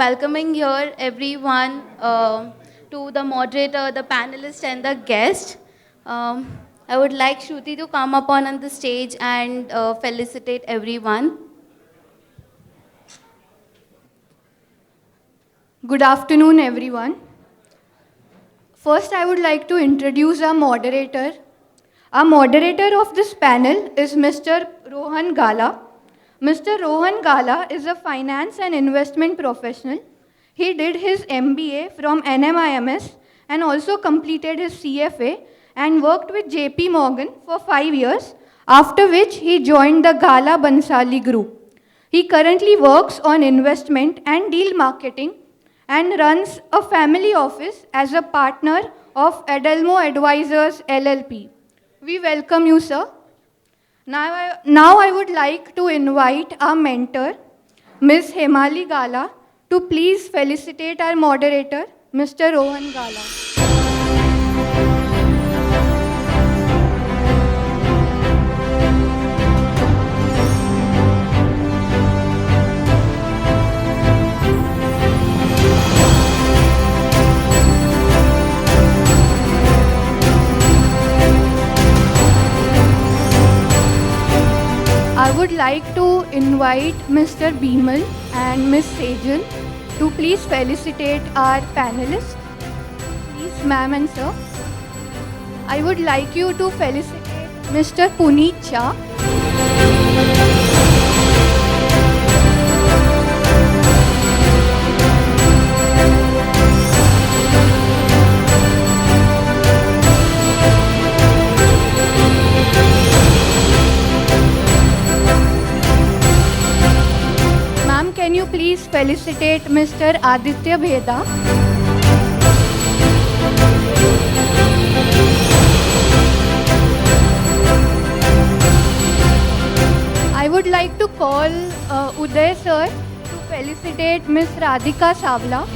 welcoming here everyone, to the moderator, the panelists, and the guest. I would like Shruti to come up on the stage and felicitate everyone. Good afternoon, everyone. First, I would like to introduce our moderator. Our moderator of this panel is Mr. Rohan Gala. Mr. Rohan Gala is a finance and investment professional. He did his MBA from NMIMS and also completed his CFA and worked with JP Morgan for 5 years, after which he joined the Gala Bansali Group. He currently works on investment and deal marketing and runs a family office as a partner of Adelmo Advisors LLP. We welcome you, sir. Now I would like to invite our mentor, Ms. Hemali Gala, to please felicitate our moderator, Mr. Rohan Gala. I would like to invite Mr. Bimal and Ms. Sejal to please felicitate our panelists. Please, ma'am and sir. I would like you to felicitate Mr. Puneet Shah. Ma'am, can you please felicitate Mr. Aditya Bheda? I would like to call Uday sir to felicitate Ms. Radhika Savla.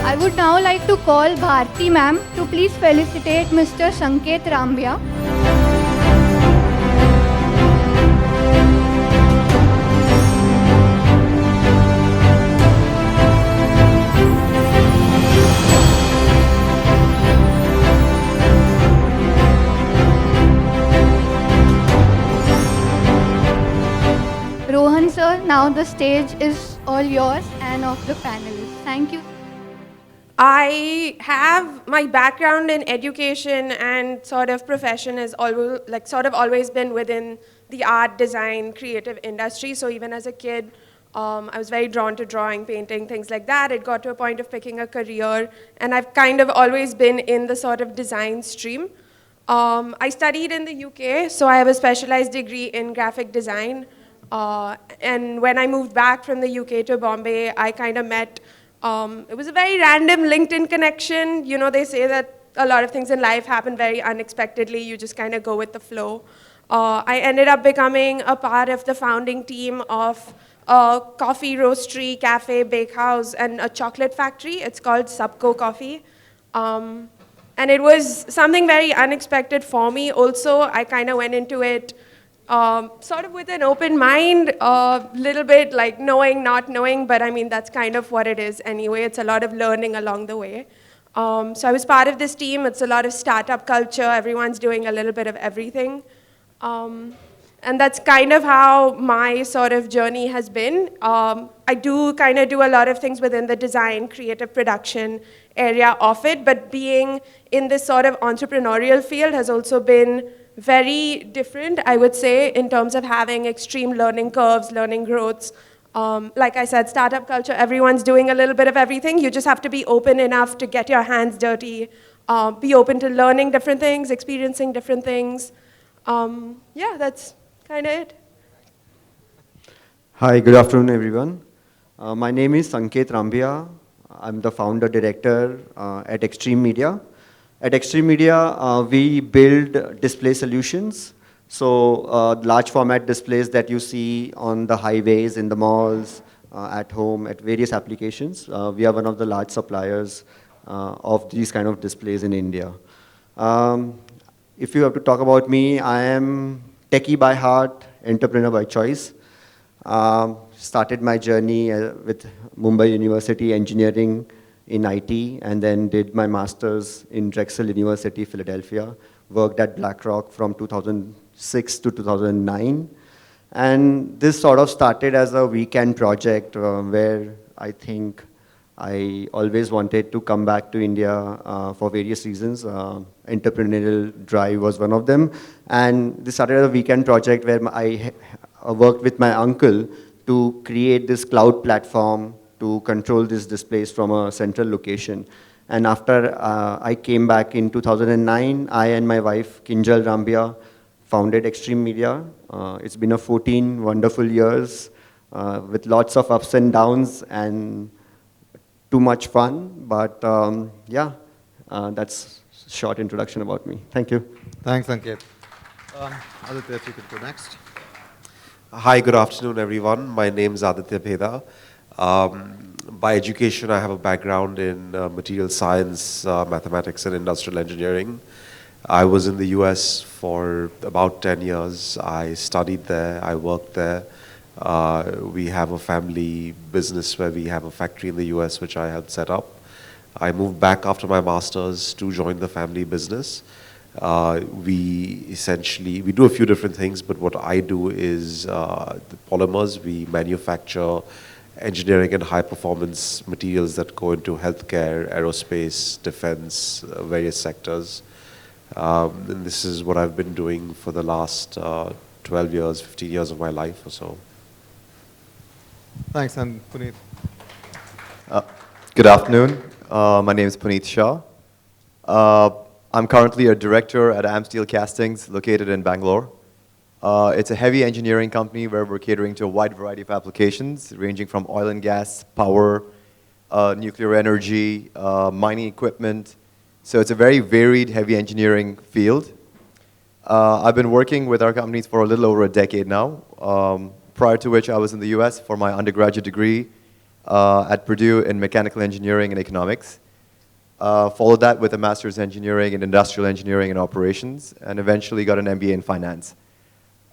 I would now like to call Bharti ma'am to please felicitate Mr. Sanket Rambia. Rohan sir, now the stage is all yours and of the panelists. Thank you. I have my background in education and sort of profession has always been within the art, design, creative industry. So even as a kid, I was very drawn to drawing, painting, things like that. It got to a point of picking a career, and I've kind of always been in the sort of design stream. I studied in the UK, so I have a specialized degree in graphic design. And when I moved back from the UK to Bombay, I kind of met, it was a very random LinkedIn connection. You know, they say that a lot of things in life happen very unexpectedly. You just kind of go with the flow. I ended up becoming a part of the founding team of a coffee roastery, cafe, bakehouse, and a chocolate factory. It's called Subco Coffee. And it was something very unexpected for me. Also, I kind of went into it sort of with an open mind, a little bit like knowing, not knowing, but I mean, that's kind of what it is anyway. It's a lot of learning along the way. So I was part of this team. It's a lot of startup culture. Everyone's doing a little bit of everything. And that's kind of how my sort of journey has been. I do kind of do a lot of things within the design, creative production area of it, but being in this sort of entrepreneurial field has also been very different, I would say, in terms of having extreme learning curves, learning growths. Like I said, startup culture, everyone's doing a little bit of everything. You just have to be open enough to get your hands dirty, be open to learning different things, experiencing different things. Yeah, that's kind of it. Hi, good afternoon, everyone. My name is Sanket Rambia. I'm the founder director at Extreme Media. At Extreme Media, we build display solutions. So large format displays that you see on the highways, in the malls, at home, at various applications. We are one of the large suppliers of these kind of displays in India. Um, if you have to talk about me, I am techie by heart, entrepreneur by choice. Started my journey with Mumbai University Engineering in IT, and then did my master's in Drexel University, Philadelphia. Worked at BlackRock from 2006 to 2009. And this sort of started as a weekend project where I think I always wanted to come back to India for various reasons. Entrepreneurial drive was one of them. And this started as a weekend project where I worked with my uncle to create this cloud platform to control these displays from a central location. And after I came back in 2009, I and my wife, Kinjal Rambia, founded Extreme Media. It's been a 14 wonderful years with lots of ups and downs and too much fun. But yeah, that's a short introduction about me. Thank you. Thanks, Ankit. Aditya, if you could go next. Hi, good afternoon, everyone. My name is Aditya Bheda. By education, I have a background in material science, mathematics, and industrial engineering. I was in the US for about 10 years. I studied there, I worked there. We have a family business where we have a factory in the US which I helped set up. I moved back after my master's to join the family business. We do a few different things, but what I do is the polymers. We manufacture engineering and high performance materials that go into healthcare, aerospace, defense, various sectors. And this is what I've been doing for the last 12 years, 15 years of my life or so. Thanks, and Puneet. Good afternoon. My name is Puneet Shah. I'm currently a director at Amsteel Castings, located in Bangalore. It's a heavy engineering company where we're catering to a wide variety of applications, ranging from oil and gas, power, nuclear energy, mining equipment. So it's a very varied, heavy engineering field. I've been working with our companies for a little over a decade now, prior to which I was in the US for my undergraduate degree at Purdue in mechanical engineering and economics. Followed that with a master's engineering in industrial engineering and operations, and eventually got an MBA in finance.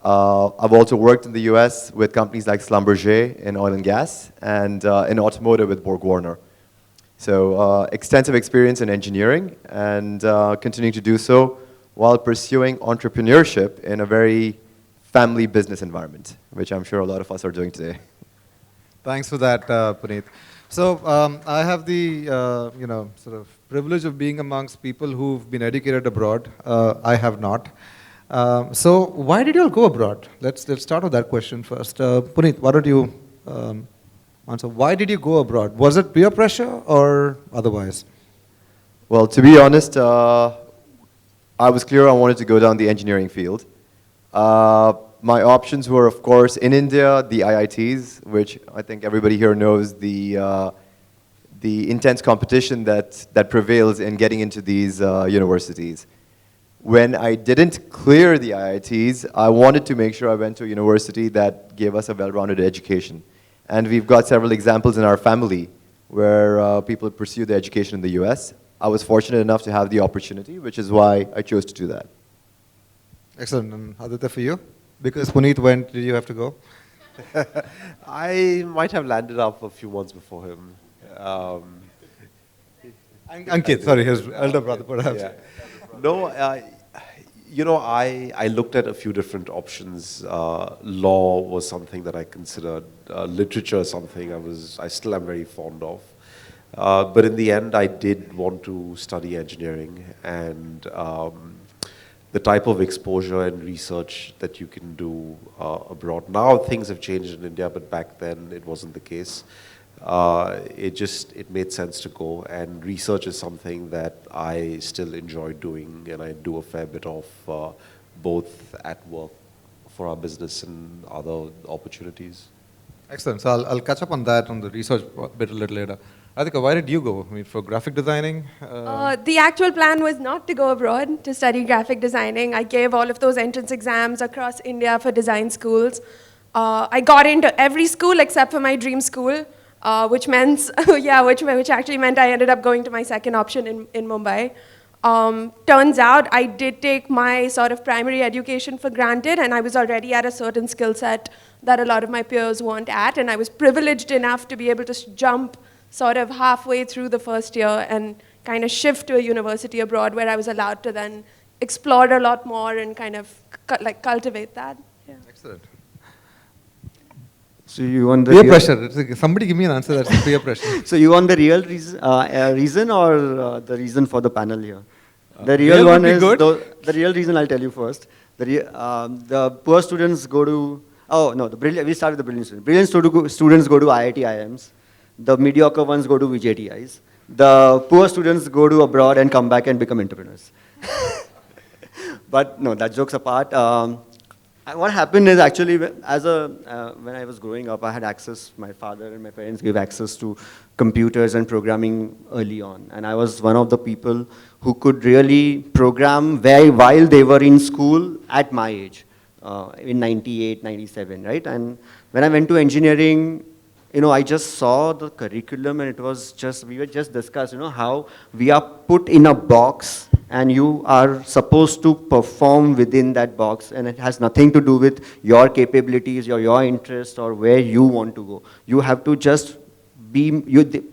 I've also worked in the US with companies like Schlumberger in oil and gas, and in automotive with BorgWarner. So extensive experience in engineering, and continuing to do so while pursuing entrepreneurship in a very family business environment, which I'm sure a lot of us are doing today. Thanks for that, Puneet. So I have the sort of privilege of being amongst people who've been educated abroad. I have not. So why did you all go abroad? Let's start with that question first. Puneet, why don't you answer? Why did you go abroad? Was it peer pressure or otherwise? Well, to be honest, I was clear I wanted to go down the engineering field. My options were, of course, in India, the IITs, which I think everybody here knows the intense competition that prevails in getting into these universities. When I didn't clear the IITs, I wanted to make sure I went to a university that gave us a well-rounded education. And we've got several examples in our family where people pursue their education in the US. I was fortunate enough to have the opportunity, which is why I chose to do that. Excellent. And Aditya, for you? Because Puneet went, did you have to go? I might have landed up a few months before him. Ankit, sorry, his elder brother perhaps. Yeah. No, I looked at a few different options. Law was something that I considered. Literature is something I still am very fond of. But in the end, I did want to study engineering, and the type of exposure and research that you can do abroad. Now things have changed in India, but back then it wasn't the case. It made sense to go, and research is something that I still enjoy doing, and I do a fair bit of both at work for our business and other opportunities. Excellent. So I'll catch up on that on the research bit a little later. Radhika, why did you go? I mean, for graphic designing? The actual plan was not to go abroad to study graphic designing. I gave all of those entrance exams across India for design schools. I got into every school except for my dream school, which meant, which actually meant I ended up going to my second option in Mumbai. Turns out I did take my sort of primary education for granted, and I was already at a certain skill set that a lot of my peers weren't at, and I was privileged enough to be able to jump sort of halfway through the first year and kind of shift to a university abroad where I was allowed to then explore a lot more and kind of cultivate that. Yeah. Excellent. So you want the Peer real- pressure. It's like, somebody give me an answer that's peer pressure. So you want the real reason or the reason for the panel here? The real real one would be is good. the real reason. I'll tell you first. The poor students go to we start with the brilliant students. Brilliant students go to IIT IIMs. The mediocre ones go to VJTIs. The poor students go to abroad and come back and become entrepreneurs. But no, that jokes apart. What happened is actually, when I was growing up, I had access, my father and my parents gave access to computers and programming early on. And I was one of the people who could really program while they were in school at my age, in 98, 97, right? And when I went to engineering, I just saw the curriculum and we were just discussed, how we are put in a box and you are supposed to perform within that box, and it has nothing to do with your capabilities or your interest or where you want to go. You have to just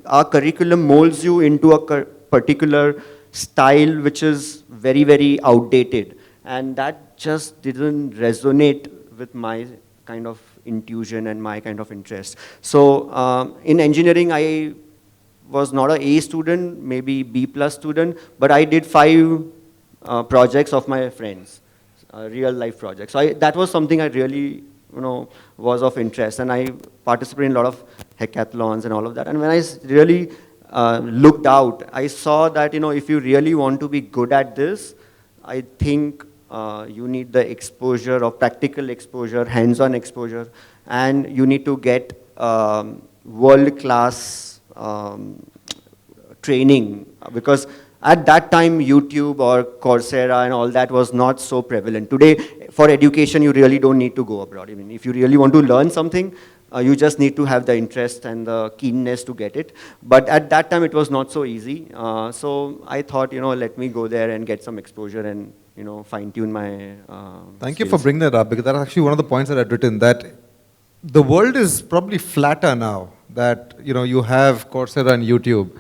our curriculum molds you into a particular style which is very, very outdated. And that just didn't resonate with my kind of intuition and my kind of interest. So in engineering, I was not an A student, maybe B+ student, but I did 5 projects of my friends, real life projects. So that was something I really, was of interest, and I participated in a lot of hackathons and all of that. And when I really looked out, I saw that, if you really want to be good at this, I think you need the exposure of practical exposure, hands-on exposure, and you need to get world-class training, because at that time YouTube or Coursera and all that was not so prevalent. Today, for education, you really don't need to go abroad. I mean, if you really want to learn something, you just need to have the interest and the keenness to get it. But at that time, it was not so easy. So I thought, let me go there and get some exposure and fine-tune my Thank you skills. for bringing that up, because that's actually one of the points that I'd written, that the world is probably flatter now, that you have Coursera and YouTube.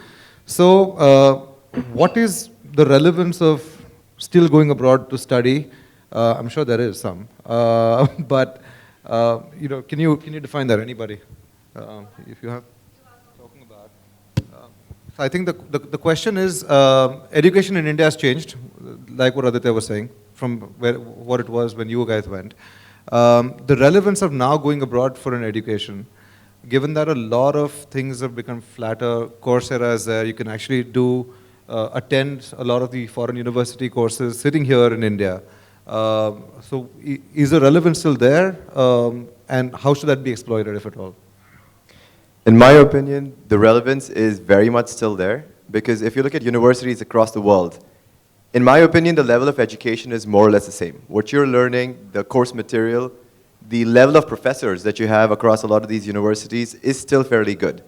So what is the relevance of still going abroad to study? I'm sure there is some, but can you define that? Anybody, if you have talking about. So I think the question is, education in India has changed, like what Aditya was saying, from what it was when you guys went. The relevance of now going abroad for an education, given that a lot of things have become flatter, Coursera is there, you can actually attend a lot of the foreign university courses sitting here in India. So is the relevance still there? And how should that be exploited, if at all? In my opinion, the relevance is very much still there, because if you look at universities across the world, in my opinion, the level of education is more or less the same. What you're learning, the course material, the level of professors that you have across a lot of these universities is still fairly good.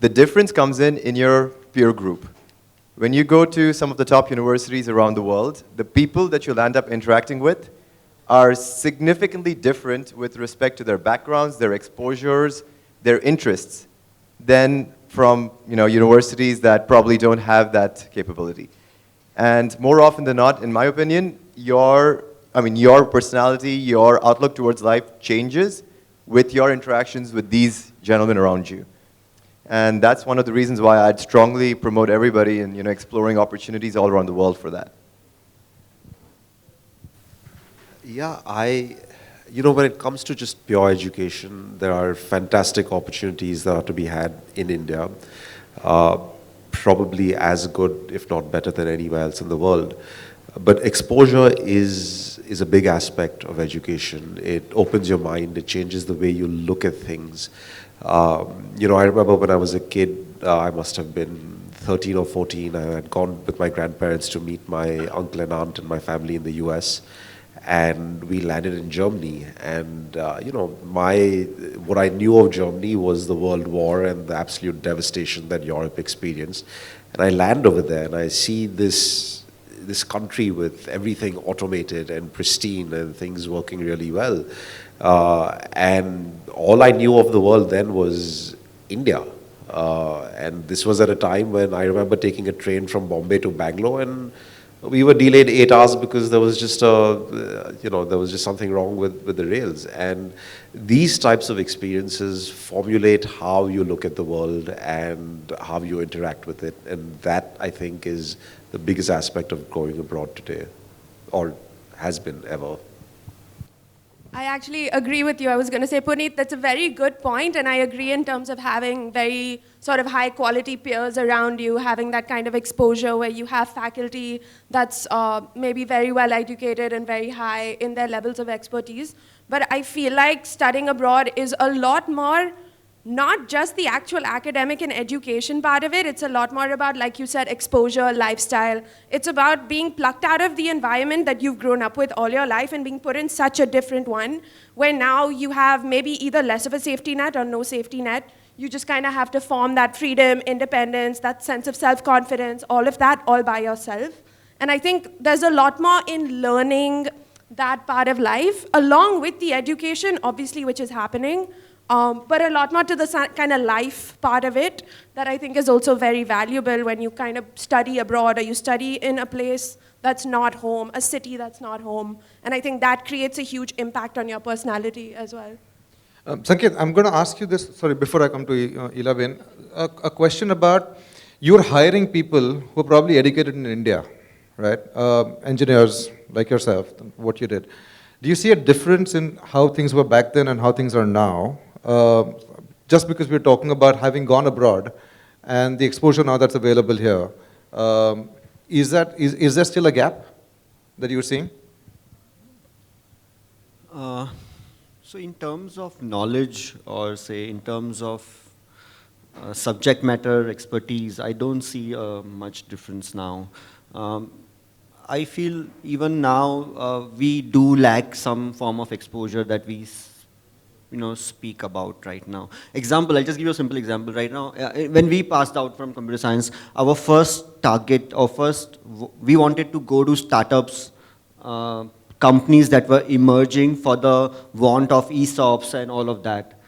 The difference comes in your peer group. When you go to some of the top universities around the world, the people that you'll end up interacting with are significantly different with respect to their backgrounds, their exposures, their interests, than from universities that probably don't have that capability. And more often than not, in my opinion, your personality, your outlook towards life changes with your interactions with these gentlemen around you. And that's one of the reasons why I'd strongly promote everybody in exploring opportunities all around the world for that. Yeah, when it comes to just pure education, there are fantastic opportunities that are to be had in India. Probably as good, if not better than anywhere else in the world. But exposure is is a big aspect of education. It opens your mind, it changes the way you look at things. I remember when I was a kid, I must have been 13 or 14, I had gone with my grandparents to meet my uncle and aunt and my family in the US. And we landed in Germany. And, what I knew of Germany was the World War and the absolute devastation that Europe experienced. And I land over there and I see this country with everything automated and pristine and things working really well. And all I knew of the world then was India. And this was at a time when I remember taking a train from Bombay to Bangalore, and we were delayed 8 hours because there was just something wrong with the rails. And these types of experiences formulate how you look at the world and how you interact with it. And that, I think, is the biggest aspect of going abroad today, or has been ever. I actually agree with you. I was going to say, Puneet, that's a very good point, and I agree in terms of having very sort of high quality peers around you, having that kind of exposure where you have faculty that's maybe very well educated and very high in their levels of expertise. But I feel like studying abroad is a lot more, not just the actual academic and education part of it, it's a lot more about, like you said, exposure, lifestyle. It's about being plucked out of the environment that you've grown up with all your life and being put in such a different one, where now you have maybe either less of a safety net or no safety net. You just kind of have to form that freedom, independence, that sense of self-confidence, all of that all by yourself. And I think there's a lot more in learning that part of life, along with the education, obviously, which is happening. But a lot more to the kind of life part of it that I think is also very valuable when you kind of study abroad or you study in a place that's not home, a city that's not home. And I think that creates a huge impact on your personality as well. Sanket, I'm going to ask you this, sorry, before I come to Ilaven, a question about you're hiring people who are probably educated in India, right? Engineers like yourself, what you did. Do you see a difference in how things were back then and how things are now? Just because we're talking about having gone abroad and the exposure now that's available here, is there still a gap that you're seeing? So in terms of knowledge, or say in terms of subject matter expertise, I don't see much difference now. I feel even now we do lack some form of exposure that we speak about right now. Example, I'll just give you a simple example. Right now, when we passed out from computer science, our first target, we wanted to go to startups, companies that were emerging for the want of ESOPs and all of that.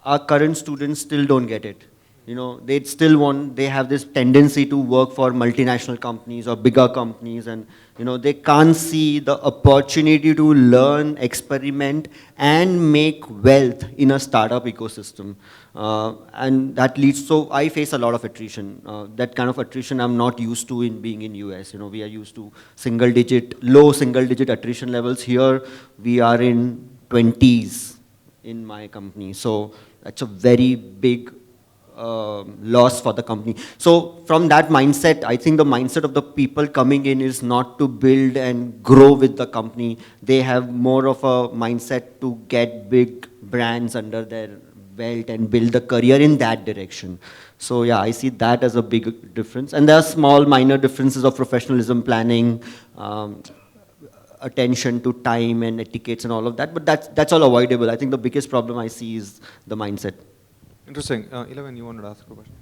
Our current students still don't get it. They have this tendency to work for multinational companies or bigger companies, and they can't see the opportunity to learn, experiment, and make wealth in a startup ecosystem. And that leads, so I face a lot of attrition. That kind of attrition I'm not used to in being in US. We are used to low single digit attrition levels. Here, we are in 20s in my company. So that's a very big loss for the company. So from that mindset, I think the mindset of the people coming in is not to build and grow with the company. They have more of a mindset to get big brands under their belt and build a career in that direction. So yeah, I see that as a big difference. And there are small minor differences of professionalism, planning, attention to time and etiquettes and all of that, but that's all avoidable. I think the biggest problem I see is the mindset. Interesting. Ilaven, you wanted to ask a question?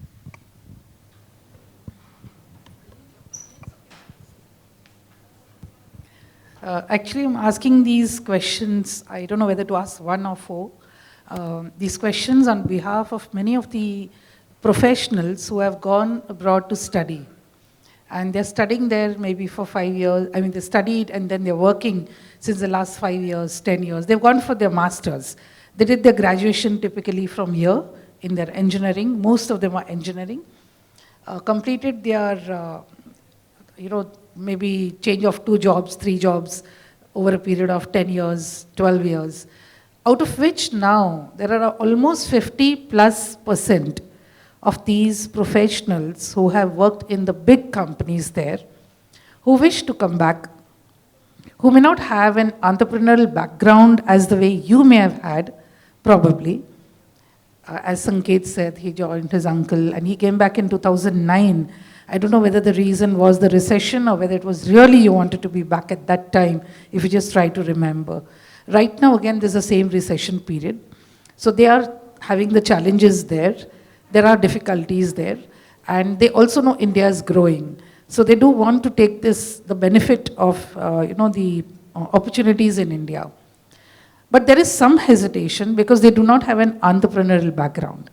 Actually, I'm asking these questions, I don't know whether to ask one or four. These questions on behalf of many of the professionals who have gone abroad to study. And they're studying there maybe for 5 years. I mean, they studied and then they're working since the last 5 years, 10 years. They've gone for their masters. They did their graduation typically from here in their engineering. Most of them are engineering. Completed their, maybe change of 2 jobs, 3 jobs over a period of 10 years, 12 years. Out of which now there are almost 50+% of these professionals who have worked in the big companies there, who wish to come back who may not have an entrepreneurial background as the way you may have had, probably. As Sanket said, he joined his uncle and he came back in 2009. I don't know whether the reason was the recession or whether it was really you wanted to be back at that time, if you just try to remember. Right now, again, there's the same recession period. So they are having the challenges there. There are difficulties there. And they also know India is growing. So they do want to take the benefit of, the opportunities in India. But there is some hesitation because they do not have an entrepreneurial background.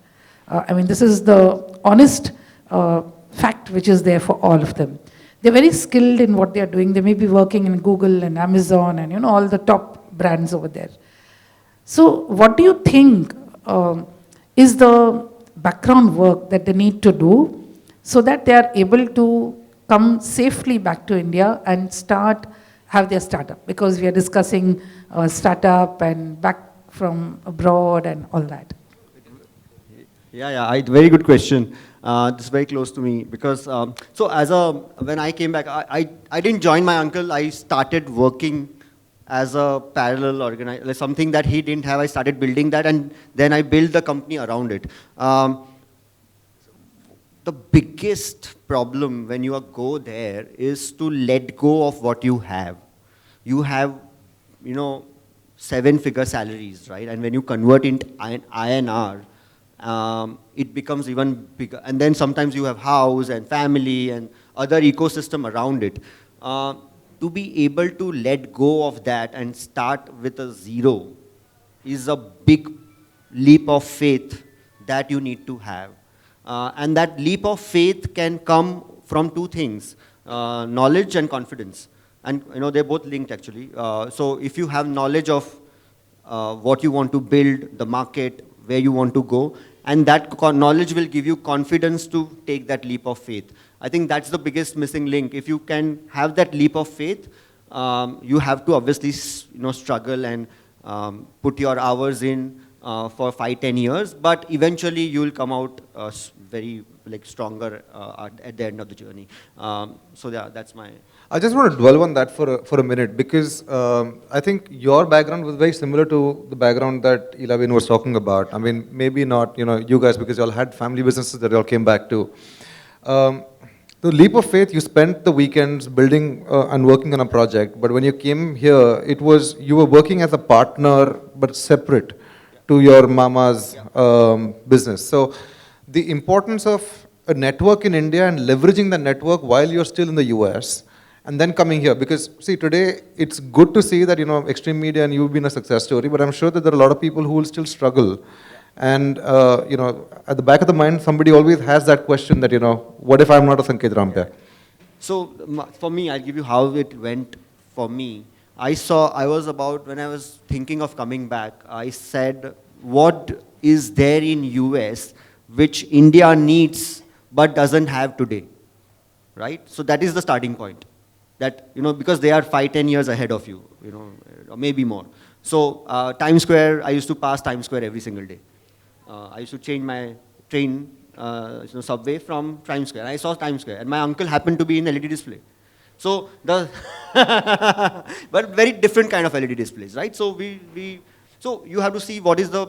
This is the honest fact which is there for all of them. They're very skilled in what they are doing. They may be working in Google and Amazon and all the top brands over there. So what do you think is the background work that they need to do so that they are able to come safely back to India and have their startup? Because we are discussing startup and back from abroad and all that. Very good question. This is very close to me because, when I came back, I didn't join my uncle. I started working as a parallel organizer, like something that he didn't have. I started building that, and then I built the company around it. The biggest problem when you go there is to let go of what you have. You have, 7-figure salaries, right? And when you convert into INR, it becomes even bigger. And then sometimes you have house and family and other ecosystem around it. To be able to let go of that and start with a zero is a big leap of faith that you need to have. And that leap of faith can come from two things, knowledge and confidence. And they're both linked actually. So if you have knowledge of what you want to build, the market, where you want to go, and that knowledge will give you confidence to take that leap of faith. I think that's the biggest missing link. If you can have that leap of faith, you have to obviously struggle and put your hours in for 5-10 years, but eventually you will come out very stronger at the end of the journey. That's my... I just want to dwell on that for a minute because I think your background was very similar to the background that Ilabin was talking about. I mean, maybe not, you guys, because you all had family businesses that you all came back to. The leap of faith, you spent the weekends building and working on a project, but when you came here, you were working as a partner, but separate to your mama's business. So the importance of a network in India and leveraging the network while you're still in the US, and then coming here, because see, today it's good to see that, Extreme Media and you've been a success story, but I'm sure that there are a lot of people who will still struggle. And, at the back of the mind, somebody always has that question that, what if I'm not a Sanket Rampia? So for me, I'll give you how it went for me. When I was thinking of coming back, I said, what is there in US which India needs but doesn't have today, right? So that is the starting point. That, because they are 5-10 years ahead of you, or maybe more. So Times Square, I used to pass Times Square every single day. I used to change my train, subway from Times Square. I saw Times Square, and my uncle happened to be in LED display. So but very different kind of LED displays, right? So so you have to see what is the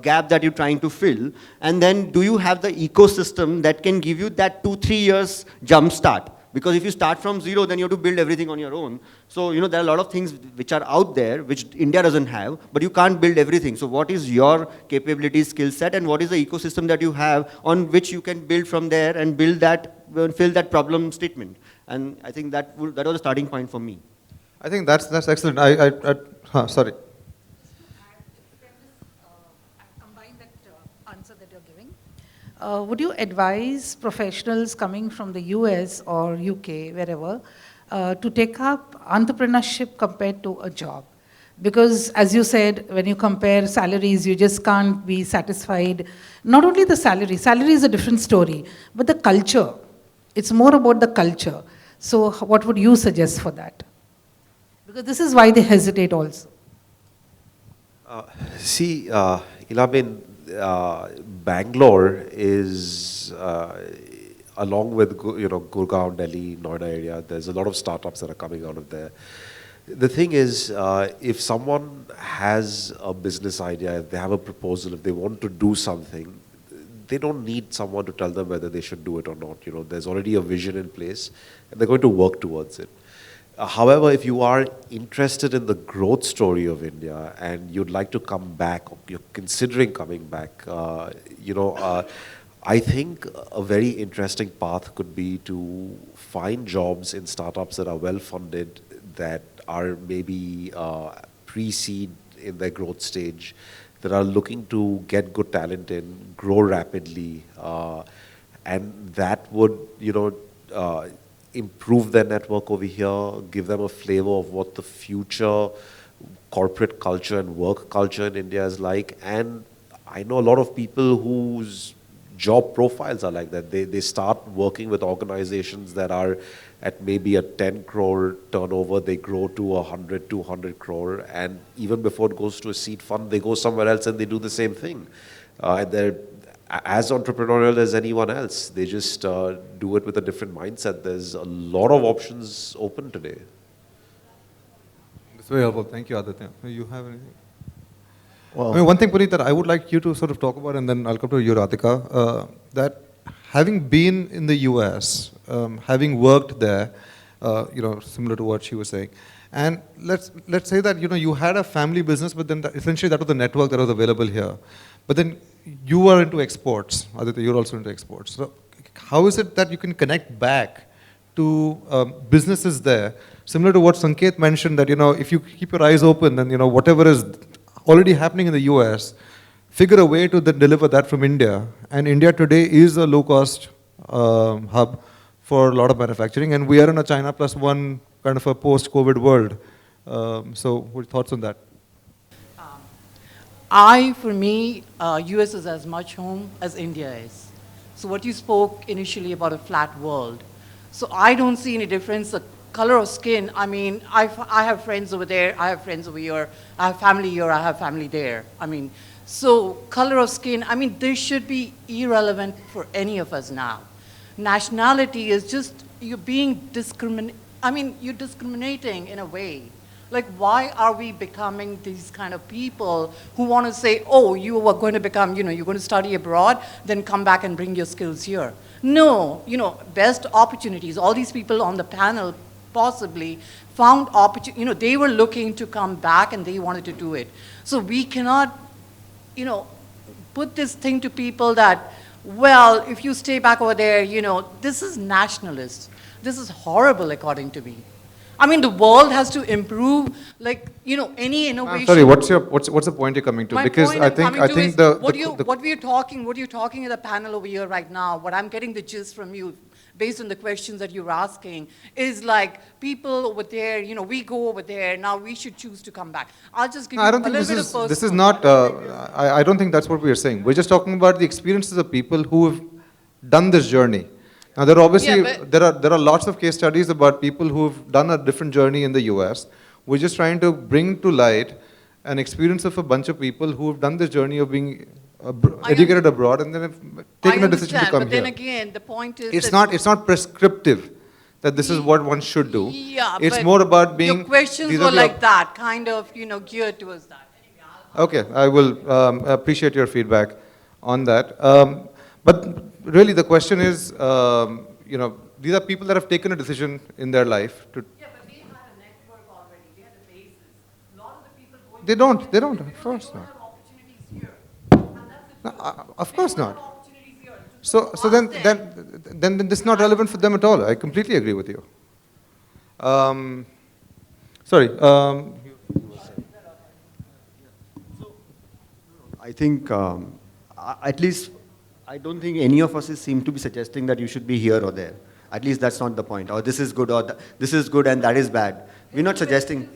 gap that you're trying to fill, and then do you have the ecosystem that can give you that 2-3 years jump start? Because if you start from zero, then you have to build everything on your own. So, there are a lot of things which are out there, which India doesn't have, but you can't build everything. So what is your capability, skill set, and what is the ecosystem that you have on which you can build from there and build that, fill that problem statement? And I think that was the starting point for me. I think that's excellent. Sorry. Combine that answer that you're giving. Would you advise professionals coming from the US or UK, wherever, to take up entrepreneurship compared to a job? Because as you said, when you compare salaries, you just can't be satisfied. Not only the salary is a different story, but the culture. It's more about the culture. So what would you suggest for that? Because this is why they hesitate also. Ilabin, Bangalore is, along with Gurgaon, Delhi, Noida area, there's a lot of startups that are coming out of there. The thing is, if someone has a business idea, if they have a proposal, if they want to do something, they don't need someone to tell them whether they should do it or not. You know, there's already a vision in place, and they're going to work towards it. However, if you are interested in the growth story of India and you'd like to come back, or you're considering coming back, I think a very interesting path could be to find jobs in startups that are well funded, that are maybe pre-seed in their growth stage, that are looking to get good talent in, grow rapidly, and that would, improve their network over here, give them a flavor of what the future corporate culture and work culture in India is like. And I know a lot of people whose job profiles are like that. They start working with organizations that are at maybe a 10 crore turnover, they grow to 100, 200 crore, and even before it goes to a seed fund, they go somewhere else and they do the same thing. And they're as entrepreneurial as anyone else. They just do it with a different mindset. There's a lot of options open today. That's very helpful. Thank you, Aditya. You have anything? Well, I mean, one thing, Puneet, that I would like you to sort of talk about, and then I'll come to you, Radhika, that having been in the US, having worked there, similar to what she was saying, and let's say that you had a family business, but then essentially that was the network that was available here. But then you are into exports, Aditya, you're also into exports. So how is it that you can connect back to businesses there, similar to what Sanket mentioned, that if you keep your eyes open, then whatever is already happening in the US, figure a way to then deliver that from India. And India today is a low-cost hub for a lot of manufacturing, and we are in a China plus one kind of a post-COVID world. So what are your thoughts on that? For me, US is as much home as India is. So what you spoke initially about a flat world. So I don't see any difference. The color of skin, I mean, I have friends over there, I have friends over here, I have family here, I have family there. I mean, so color of skin, I mean, this should be irrelevant for any of us now. Nationality is just, you're discriminating in a way. Like, why are we becoming these kind of people who want to say, oh, you are going to become, you're going to study abroad, then come back and bring your skills here. No, best opportunities. All these people on the panel possibly found opportunity, they were looking to come back and they wanted to do it. So we cannot, put this thing to people that, well, if you stay back over there, this is nationalist. This is horrible according to me. I mean, the world has to improve, any innovation. I'm sorry, what's the point you're coming to? My because point I I'm think coming to is what you're talking in the panel over here right now, what I'm getting the gist from you, based on the questions that you're asking, is like people over there, we go over there, now we should choose to come back. I'll just give you a little bit of personal. This is not, I don't think that's what we're saying. We're just talking about the experiences of people who have done this journey. Now, there are obviously, there are lots of case studies about people who've done a different journey in the US. We're just trying to bring to light an experience of a bunch of people who have done this journey of being educated abroad and then have taken a decision to come here. But then again, the point is it's not prescriptive that this is what one should do. Yeah, it's more about being. Your questions were like that, kind of, geared towards that. Okay, I will appreciate your feedback on that. But really, the question is, these are people that have taken a decision in their life to. Yeah, but they had a network already. They had the basis. A lot of the people going. They don't. Of course not. No, of course not. So then this is not relevant for them at all. I completely agree with you. Sorry. I think, at least, I don't think any of us seem to be suggesting that you should be here or there. At least that's not the point. Or this is good, or this is good and that is bad. We're not suggesting.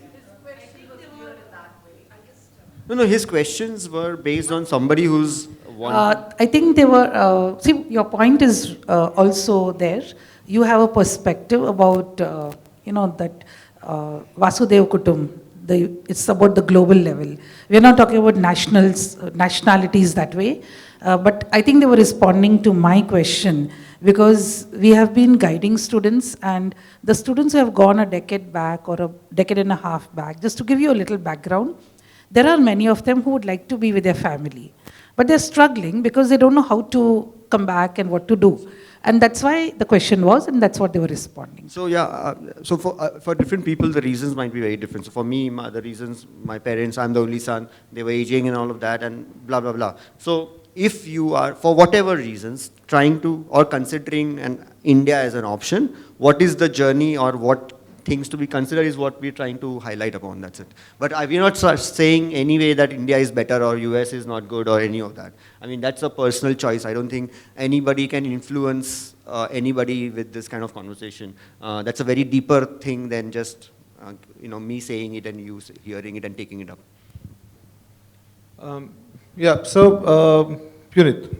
No, his questions were based on somebody who's one. I think they were, see, your point is also there. You have a perspective about, that Vasudev Kutum, it's about the global level. We're not talking about nationalities that way, but I think they were responding to my question because we have been guiding students, and the students who have gone a decade back or a decade and a half back, just to give you a little background, there are many of them who would like to be with their family, but they're struggling because they don't know how to come back and what to do. And that's why the question was, and that's what they were responding. So yeah, so for different people, the reasons might be very different. So for me, the reasons, my parents, I'm the only son, they were aging and all of that and blah, blah, blah. So if you are, for whatever reasons, trying to or considering India as an option, what is the journey or what things to be considered is what we're trying to highlight upon, that's it. But we're not saying anyway that India is better or US is not good or any of that. I mean, that's a personal choice. I don't think anybody can influence anybody with this kind of conversation. That's a very deeper thing than just me saying it and you hearing it and taking it up. Yeah, so Punit.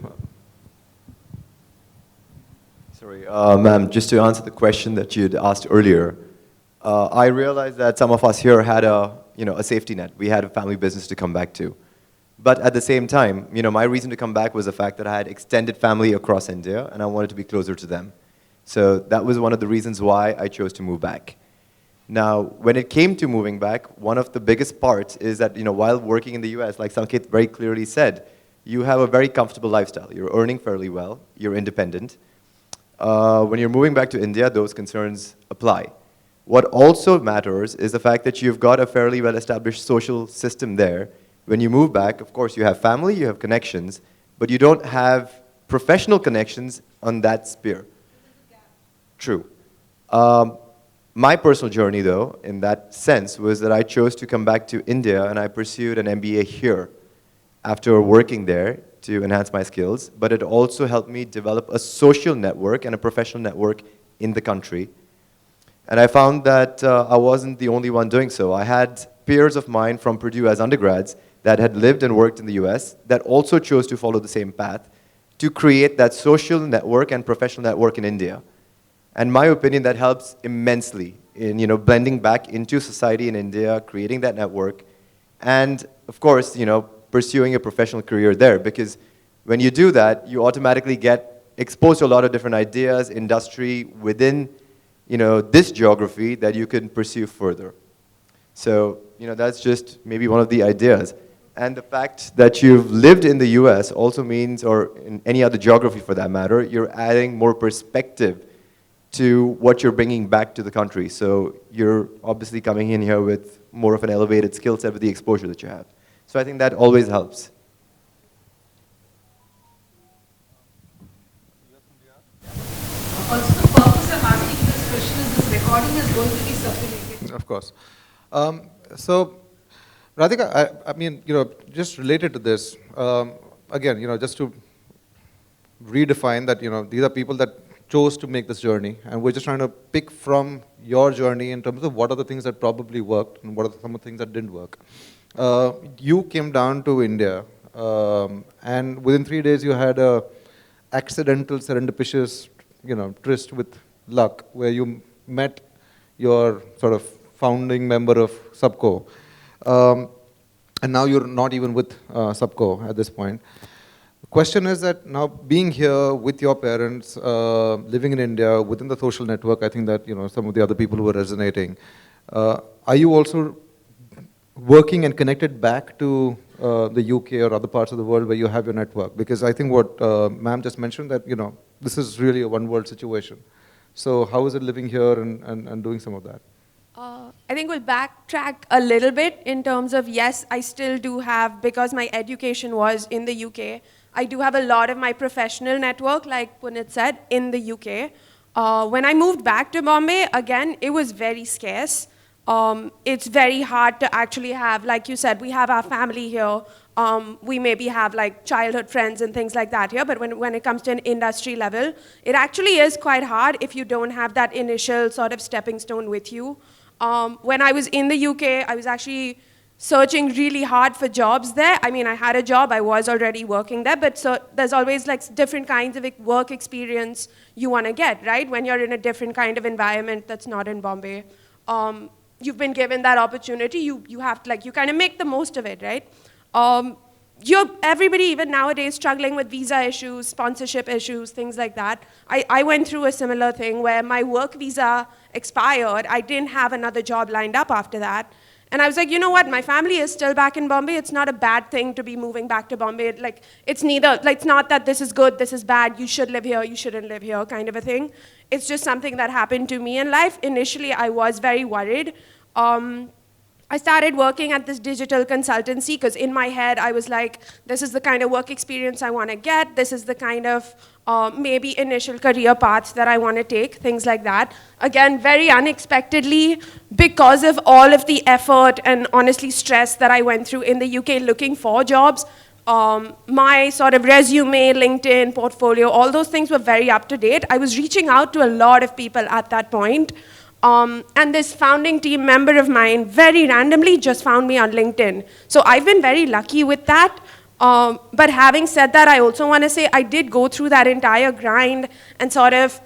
Sorry, ma'am, just to answer the question that you had asked earlier, I realized that some of us here had a safety net. We had a family business to come back to. But at the same time, my reason to come back was the fact that I had extended family across India and I wanted to be closer to them. So that was one of the reasons why I chose to move back. Now, when it came to moving back, one of the biggest parts is that, while working in the US, like Sanket very clearly said, you have a very comfortable lifestyle. You're earning fairly well. You're independent. When you're moving back to India, those concerns apply. What also matters is the fact that you've got a fairly well-established social system there. When you move back, of course, you have family, you have connections, but you don't have professional connections on that sphere. True. My personal journey, though, in that sense, was that I chose to come back to India and I pursued an MBA here after working there to enhance my skills, but it also helped me develop a social network and a professional network in the country. And I found that I wasn't the only one doing so. I had peers of mine from Purdue as undergrads that had lived and worked in the US that also chose to follow the same path to create that social network and professional network in India. And in my opinion, that helps immensely in blending back into society in India, creating that network, and of course, pursuing a professional career there. Because when you do that, you automatically get exposed to a lot of different ideas, industry within this geography that you can pursue further. So, that's just maybe one of the ideas. And the fact that you've lived in the US also means, or in any other geography for that matter, you're adding more perspective to what you're bringing back to the country. So you're obviously coming in here with more of an elevated skill set with the exposure that you have. So I think that always helps. Also, the purpose of asking this question is this recording is going to be circulated. Of course. So, Radhika, I mean, just related to this, again, just to redefine that, these are people that chose to make this journey, and we're just trying to pick from your journey in terms of what are the things that probably worked and what are some of the things that didn't work. You came down to India, and within 3 days you had a accidental, serendipitous, tryst with luck, where you met your sort of founding member of Subco. And now you're not even with Subco at this point. The question is that now being here with your parents, living in India, within the social network, I think that some of the other people who are resonating, are you also working and connected back to the UK or other parts of the world where you have your network? Because I think what ma'am just mentioned, that this is really a one world situation. So how is it living here and doing some of that? I think we'll backtrack a little bit in terms of, yes, I still do have, because my education was in the UK, I do have a lot of my professional network, like Punit said, in the UK. When I moved back to Bombay, again, it was very scarce. It's very hard to actually have, like you said, we have our family here. We maybe have like childhood friends and things like that here, but when it comes to an industry level, it actually is quite hard if you don't have that initial sort of stepping stone with you. When I was in the UK, I was actually searching really hard for jobs there. I mean, I had a job, I was already working there, but so there's always like different kinds of work experience you want to get, right? When you're in a different kind of environment that's not in Bombay. you've been given that opportunity, you have to, like, you kind of make the most of it, right? Everybody, even nowadays, struggling with visa issues, sponsorship issues, things like that. I went through a similar thing where my work visa expired. I didn't have another job lined up after that. And I was like, you know what, my family is still back in Bombay. It's not a bad thing to be moving back to Bombay. Like, it's neither, like, it's not that this is good, this is bad, you should live here, you shouldn't live here, kind of a thing. It's just something that happened to me in life. Initially, I was very worried. I started working at this digital consultancy because in my head, I was like, this is the kind of work experience I want to get. This is the kind of maybe initial career paths that I want to take, things like that. Again, very unexpectedly, because of all of the effort and honestly stress that I went through in the UK looking for jobs, my sort of resume, LinkedIn, portfolio, all those things were very up to date. I was reaching out to a lot of people at that point. And this founding team member of mine very randomly just found me on LinkedIn. So I've been very lucky with that. But having said that, I also want to say I did go through that entire grind and sort of,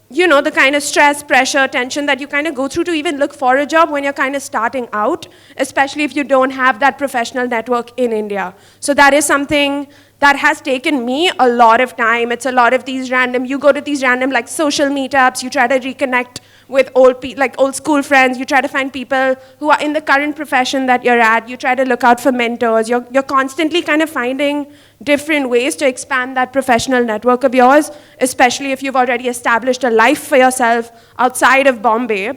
you know, the kind of stress, pressure, tension that you kind of go through to even look for a job when you're kind of starting out, especially if you don't have that professional network in India. So that is something that has taken me a lot of time. It's a lot of these random, you go to these random like social meetups, you try to reconnect with old school friends, you try to find people who are in the current profession that you're at, you try to look out for mentors, you're constantly kind of finding different ways to expand that professional network of yours, especially if you've already established a life for yourself outside of Bombay,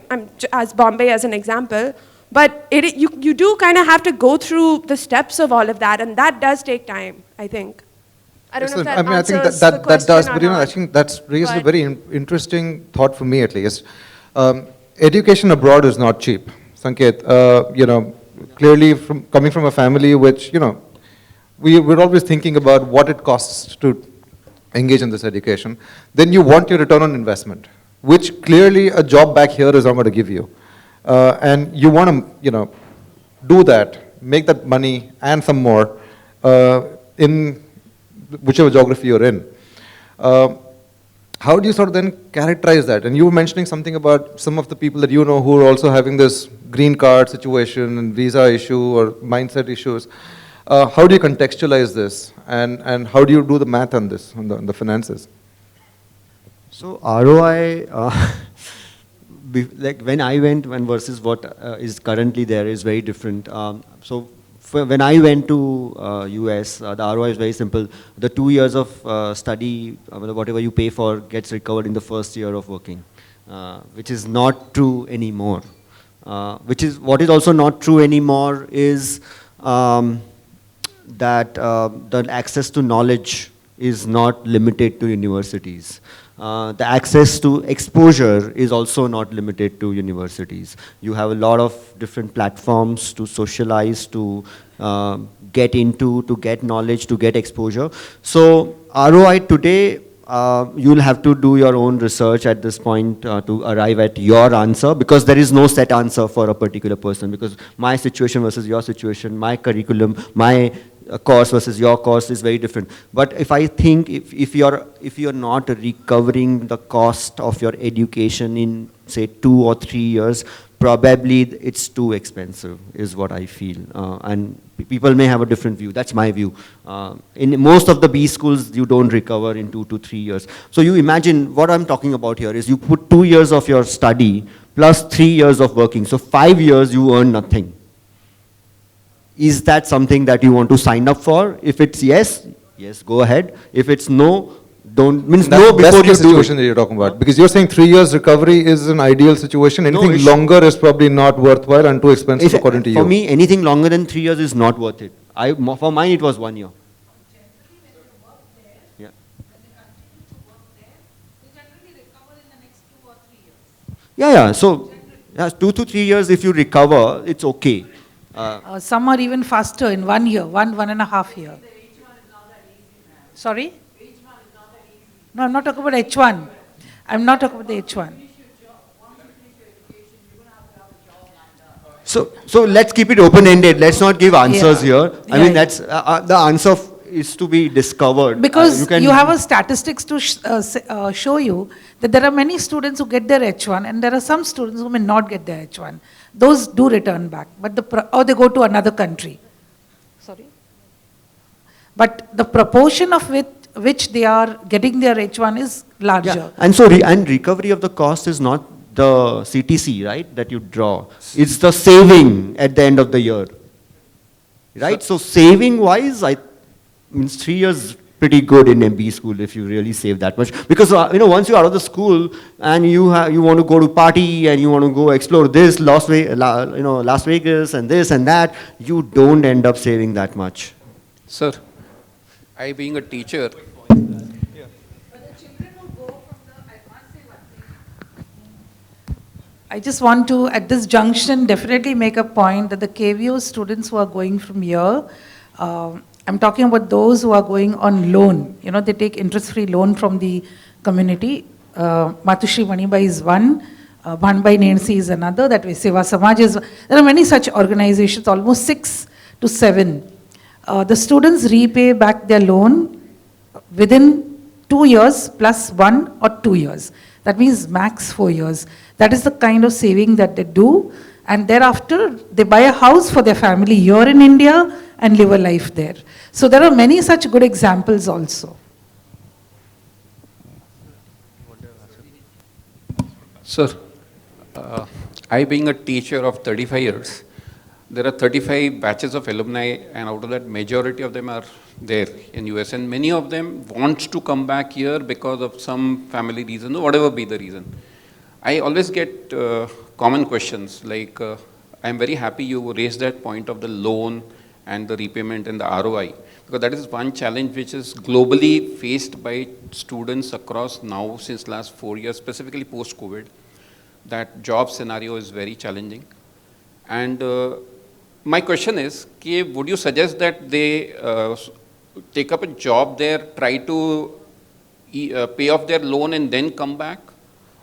as Bombay as an example. But you do kind of have to go through the steps of all of that, and that does take time, I think. I don't know if that I think answers that the question does, or but you know, I not. think that's raised a But- very interesting thought for me at least. Education abroad is not cheap. Sanket, you know, clearly coming from a family which, you know, we're always thinking about what it costs to engage in this education. Then you want your return on investment, which clearly a job back here is not going to give you. And you want to, you know, do that, make that money and some more in whichever geography you're in. How do you sort of then characterize that? And you were mentioning something about some of the people that you know who are also having this green card situation and visa issue or mindset issues. How do you contextualize this? And how do you do the math on this, on the finances? So ROI, like when I went and versus what is currently there is very different. So when I went to US, the ROI is very simple. The 2 years of study, whatever you pay for, gets recovered in the first year of working, which is not true anymore. What is also not true anymore is that the access to knowledge is not limited to universities. The access to exposure is also not limited to universities. You have a lot of different platforms to socialize, to get into, to get knowledge, to get exposure. So ROI today, you'll have to do your own research at this point to arrive at your answer, because there is no set answer for a particular person, because my situation versus your situation, my curriculum, my course versus your course is very different. But if I think if you're not recovering the cost of your education in say 2 or 3 years, probably it's too expensive is what I feel. And people may have a different view. That's my view. In most of the B schools, you don't recover in 2 to 3 years. So you imagine what I'm talking about here is you put 2 years of your study plus 3 years of working. So 5 years you earn nothing. Is that something that you want to sign up for? If it's yes, yes, go ahead. If it's no, don't, means That's no the best before you case do situation it. that you're talking about. Because you're saying 3 years recovery is an ideal situation. Anything it's- longer is probably not worthwhile and too expensive according to you. For me, anything longer than 3 years is not worth it. For mine, it was 1 year. Yeah. Yeah. So, 2 to 3 years, if you recover, it's okay. Some are even faster in 1 year, 1.5 year. Sorry? No, I'm not talking about H1. I'm not talking about the H1. So let's keep it open-ended. Let's not give answers Yeah. here. I mean, that's the answer. is to be discovered. Because can- you have a statistics to show you that there are many students who get their H1 and there are some students who may not get their H1. Those do return back, but or they go to another country. Sorry? But the proportion of which they are getting their H1 is larger. Yeah. And so, and recovery of the cost is not the CTC, right, that you draw. It's the saving at the end of the year. Right? So saving wise, I means 3 years pretty good in MBE school if you really save that much. Because once you're out of the school and you want to go to party and you want to go explore this Las Vegas and this and that, you don't end up saving that much. Sir, I being a teacher, I just want to, at this junction, definitely make a point that the KVO students who are going from here, I'm talking about those who are going on loan. They take interest-free loan from the community. Matushri Manibai is one, Bhanbai Nensi is another, that way Seva Samaj is, there are many such organizations, almost 6 to 7. The students repay back their loan within 2 years plus 1 or 2 years. That means max 4 years. That is the kind of saving that they do. And thereafter, they buy a house for their family here in India and live a life there. So there are many such good examples also. sir, I being a teacher of 35 years, there are 35 batches of alumni, and out of that, majority of them are there in US, and many of them want to come back here because of some family reason or whatever be the reason. I always get common questions like, I'm very happy you raised that point of the loan and the repayment and the ROI, because that is one challenge which is globally faced by students across now since last 4 years, specifically post-COVID. That job scenario is very challenging. And my question is, would you suggest that they take up a job there, try to pay off their loan and then come back?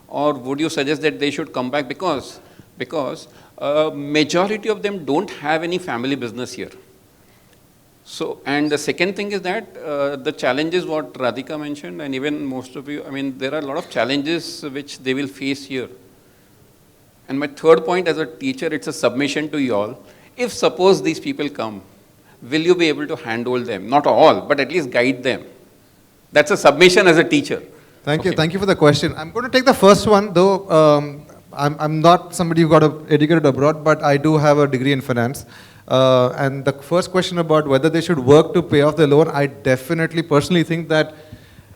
Or would you suggest that they should come back because majority of them don't have any family business here? So, and the second thing is that the challenges what Radhika mentioned, and even most of you, I mean, there are a lot of challenges which they will face here. And my third point as a teacher, it's a submission to you all. If suppose these people come, will you be able to handhold them? Not all, but at least guide them. That's a submission as a teacher. Thank you for the question. I'm going to take the first one, though I'm not somebody who got educated abroad, but I do have a degree in finance. And the first question about whether they should work to pay off their loan, I definitely personally think that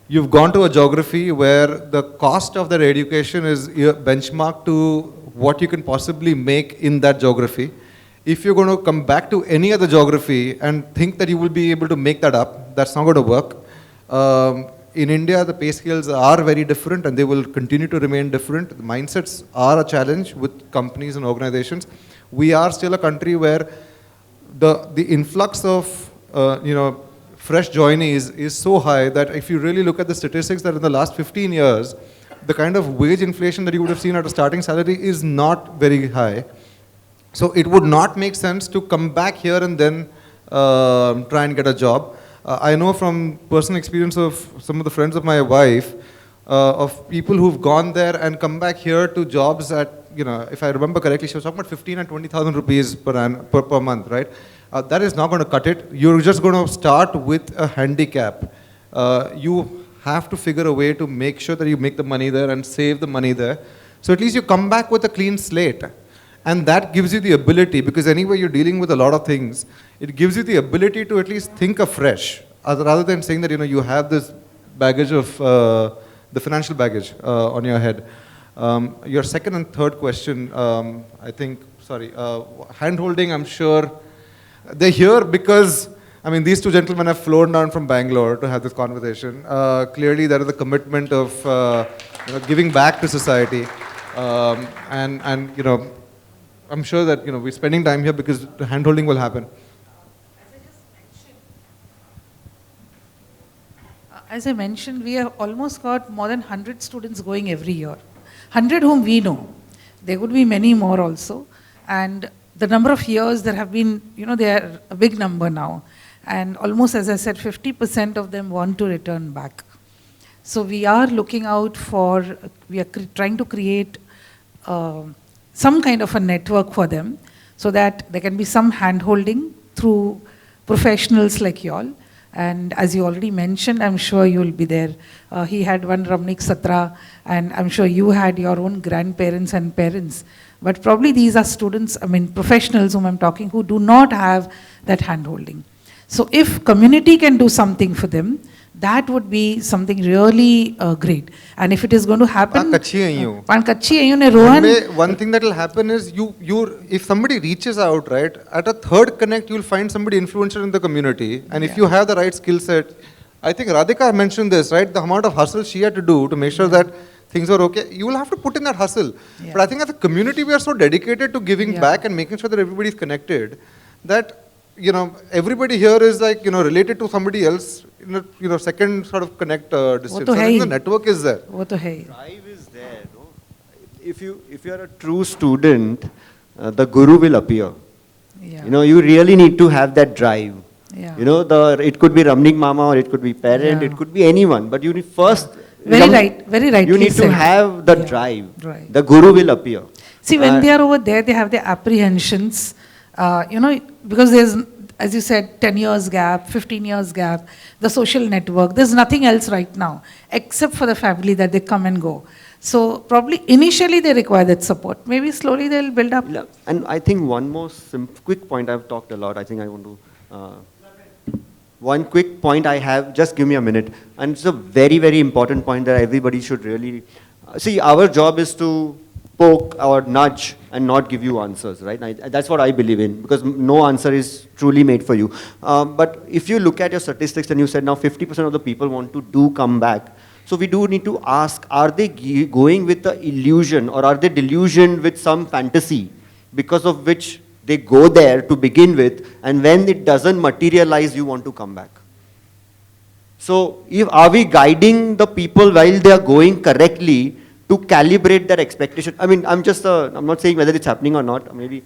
you've gone to a geography where the cost of their education is benchmarked to what you can possibly make in that geography. If you're going to come back to any other geography and think that you will be able to make that up, that's not going to work. In India, the pay scales are very different and they will continue to remain different. The mindsets are a challenge with companies and organizations. We are still a country where the influx of fresh joinees is so high that if you really look at the statistics that in the last 15 years, the kind of wage inflation that you would have seen at a starting salary is not very high. So it would not make sense to come back here and then try and get a job. I know from personal experience of some of the friends of my wife, of people who've gone there and come back here to jobs at, if I remember correctly, she was talking about 15 and 20,000 rupees per month, right? That is not going to cut it. You're just going to start with a handicap. You have to figure a way to make sure that you make the money there and save the money there. So at least you come back with a clean slate. And that gives you the ability, because anyway you're dealing with a lot of things, it gives you the ability to at least think afresh, rather than saying that you have this baggage of, the financial baggage on your head. Your second and third question, I think, hand-holding, I'm sure, they're here because, these two gentlemen have flown down from Bangalore to have this conversation. Clearly there is a commitment of giving back to society. I'm sure that we're spending time here because the hand-holding will happen. As I mentioned, we have almost got more than 100 students going every year. 100 whom we know. There would be many more also. And the number of years there have been, they are a big number now. and almost, as I said, 50% of them want to return back. So we are looking out for, we are trying to create some kind of a network for them so that there can be some hand-holding through professionals like y'all. And as you already mentioned, I'm sure you'll be there. He had one Ramnik Satra, and I'm sure you had your own grandparents and parents. But probably these are students, I mean professionals whom I'm talking, who do not have that hand-holding. So if community can do something for them, that would be something really great. And if it is going to happen, Rohan, one thing that will happen is if somebody reaches out, right, at a third connect, you'll find somebody influential in the community. And if you have the right skill set, I think Radhika mentioned this, right, the amount of hustle she had to do to make sure that things are okay, you will have to put in that hustle. Yeah. But I think as a community, we are so dedicated to giving back and making sure that everybody is connected that, everybody here is like, related to somebody else in a second sort of connect distance. So I think the network is there. Drive is there. No? If you are a true student, the guru will appear. Yeah. You really need to have that drive. Yeah. It could be Ramnik Mama or it could be parent, it could be anyone. But you need first. Very right. You need to have the drive. Right. The guru will appear. See, when they are over there, they have their apprehensions. Because there's, as you said, 10 years gap, 15 years gap, the social network, there's nothing else right now, except for the family that they come and go. So probably initially they require that support. Maybe slowly they'll build up. Yeah. And I think one more quick point, I've talked a lot, I think I want to, one quick point I have, just give me a minute. And it's a very, very important point that everybody should really, see, our job is to poke or nudge and not give you answers, right? That's what I believe in, because no answer is truly made for you. But if you look at your statistics and you said now 50% of the people want to come back, so we do need to ask, are they going with the illusion or are they delusioned with some fantasy because of which they go there to begin with, and when it doesn't materialize, you want to come back? So are we guiding the people while they are going correctly to calibrate their expectation? I mean, I'm not saying whether it's happening or not. Maybe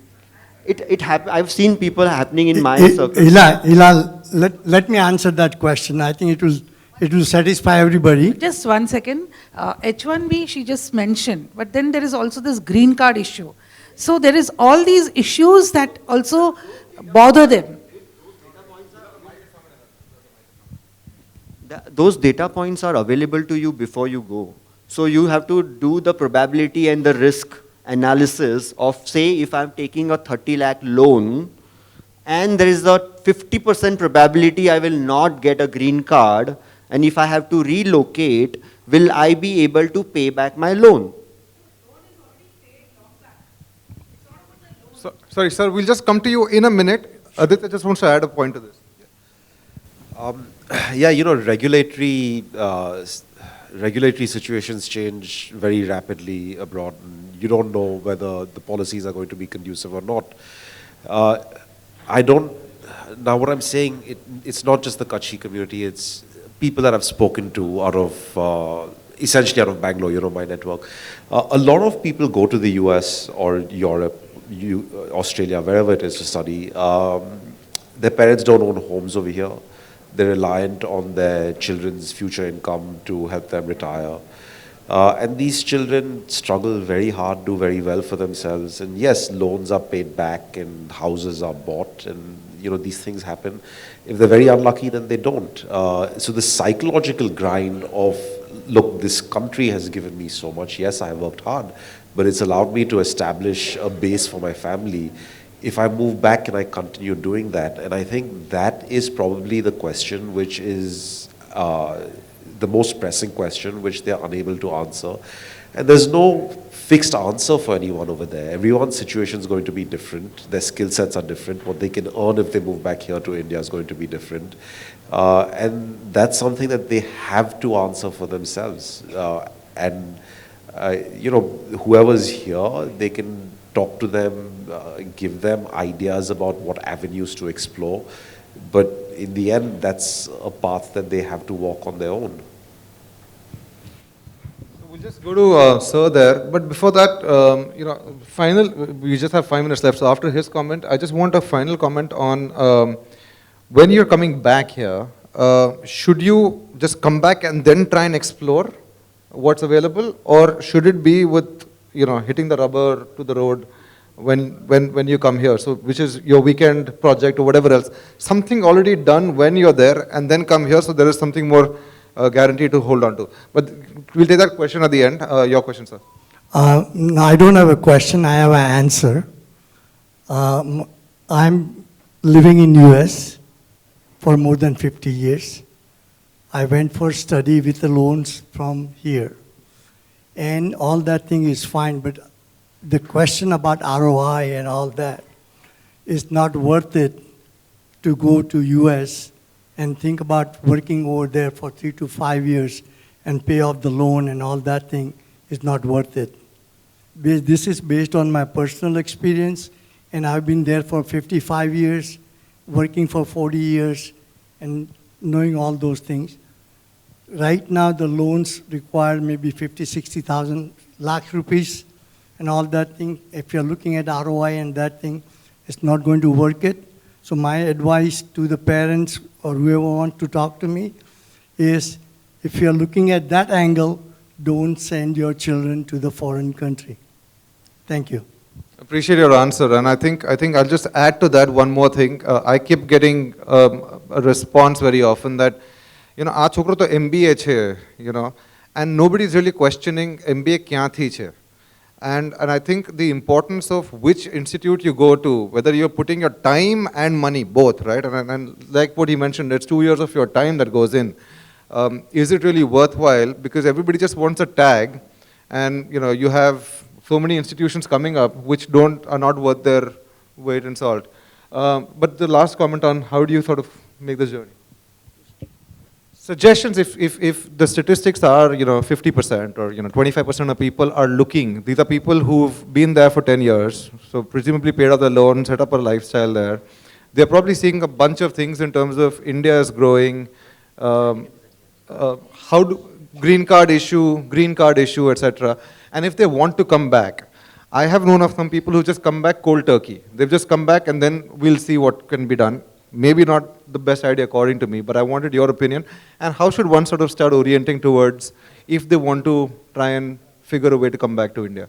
I've seen people happening in my circle. Hilal, let me answer that question. I think it will satisfy everybody. Just 1 second. H1B, she just mentioned, but then there is also this green card issue. So there is all these issues that also bother them. Those data points are available to you before you go. So you have to do the probability and the risk analysis of, say, if I'm taking a 30 lakh loan and there is a 50% probability I will not get a green card, and if I have to relocate, will I be able to pay back my loan? Sorry, sir, we'll just come to you in a minute. Aditya just wants to add a point to this. Regulatory situations change very rapidly abroad. You don't know whether the policies are going to be conducive or not. Now what I'm saying, it's not just the Kutchi community, it's people that I've spoken to essentially out of Bangalore, my network. A lot of people go to the US or Europe, Australia, wherever it is to study. Their parents don't own homes over here. They're reliant on their children's future income to help them retire. And these children struggle very hard, do very well for themselves. And yes, loans are paid back and houses are bought, and these things happen. If they're very unlucky, then they don't. So the psychological grind of, look, this country has given me so much. Yes, I worked hard, but it's allowed me to establish a base for my family. If I move back, can I continue doing that? And I think that is probably the question which is the most pressing question, which they're unable to answer. And there's no fixed answer for anyone over there. Everyone's situation is going to be different. Their skill sets are different. What they can earn if they move back here to India is going to be different. And that's something that they have to answer for themselves. Whoever's here, they can talk to them, give them ideas about what avenues to explore. But in the end, that's a path that they have to walk on their own. We'll just go to Sir there. But before that, we just have 5 minutes left. So after his comment, I just want a final comment on when you're coming back here, should you just come back and then try and explore what's available, or should it be with, hitting the rubber to the road when you come here? So which is your weekend project or whatever else, something already done when you're there, and then come here, so there is something more guaranteed to hold on to. But we'll take that question at the end. Your question, sir. No, I don't have a question, I have an answer. I'm living in US for more than 50 years. I went for study with the loans from here. And all that thing is fine, but the question about ROI and all that is not worth it to go to US and think about working over there for 3 to 5 years and pay off the loan and all that thing is not worth it. This is based on my personal experience, and I've been there for 55 years, working for 40 years, and knowing all those things. Right now, the loans require maybe 50, 60,000 lakh rupees and all that thing. If you're looking at ROI and that thing, it's not going to work it. So my advice to the parents or whoever want to talk to me is, if you're looking at that angle, don't send your children to the foreign country. Thank you. Appreciate your answer, and I think I'll just add to that one more thing. I keep getting a response very often that, આ છોકરો તો MBA છે, and nobody's really questioning MBA ક્યાંથી છે. And I think the importance of which institute you go to, whether you're putting your time and money, both, right? And like what he mentioned, it's 2 years of your time that goes in. Is it really worthwhile? Because everybody just wants a tag, and you have so many institutions coming up which are not worth their weight in salt. But the last comment on how do you sort of make this journey? Suggestions, if the statistics are 50% or 25% of people are looking, these are people who've been there for 10 years, so presumably paid off the loan, set up a lifestyle there. They're probably seeing a bunch of things in terms of India is growing, green card issue, etc. And if they want to come back, I have known of some people who just come back cold turkey. They've just come back and then we'll see what can be done. Maybe not the best idea according to me, but I wanted your opinion. And how should one sort of start orienting towards if they want to try and figure a way to come back to India?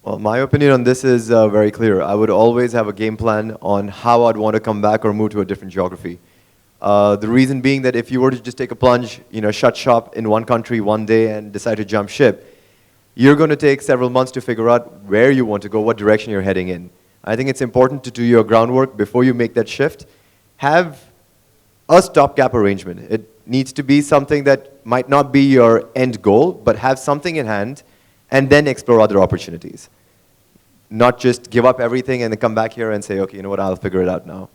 Well, my opinion on this is very clear. I would always have a game plan on how I'd want to come back or move to a different geography. The reason being that if you were to just take a plunge, shut shop in one country one day and decide to jump ship, you're going to take several months to figure out where you want to go, what direction you're heading in. I think it's important to do your groundwork before you make that shift. Have a stopgap arrangement. It needs to be something that might not be your end goal, but have something in hand and then explore other opportunities. Not just give up everything and then come back here and say, okay, you know what, I'll figure it out now.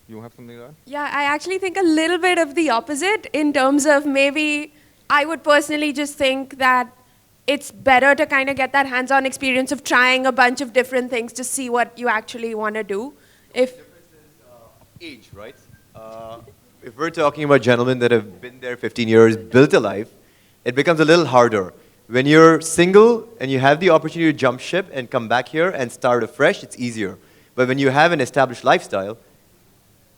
You have something to add? Yeah, I actually think a little bit of the opposite in terms of maybe I would personally just think that it's better to kind of get that hands-on experience of trying a bunch of different things to see what you actually want to do. The difference is age, right? If we're talking about gentlemen that have been there 15 years, built a life, it becomes a little harder. When you're single and you have the opportunity to jump ship and come back here and start afresh, it's easier. But when you have an established lifestyle,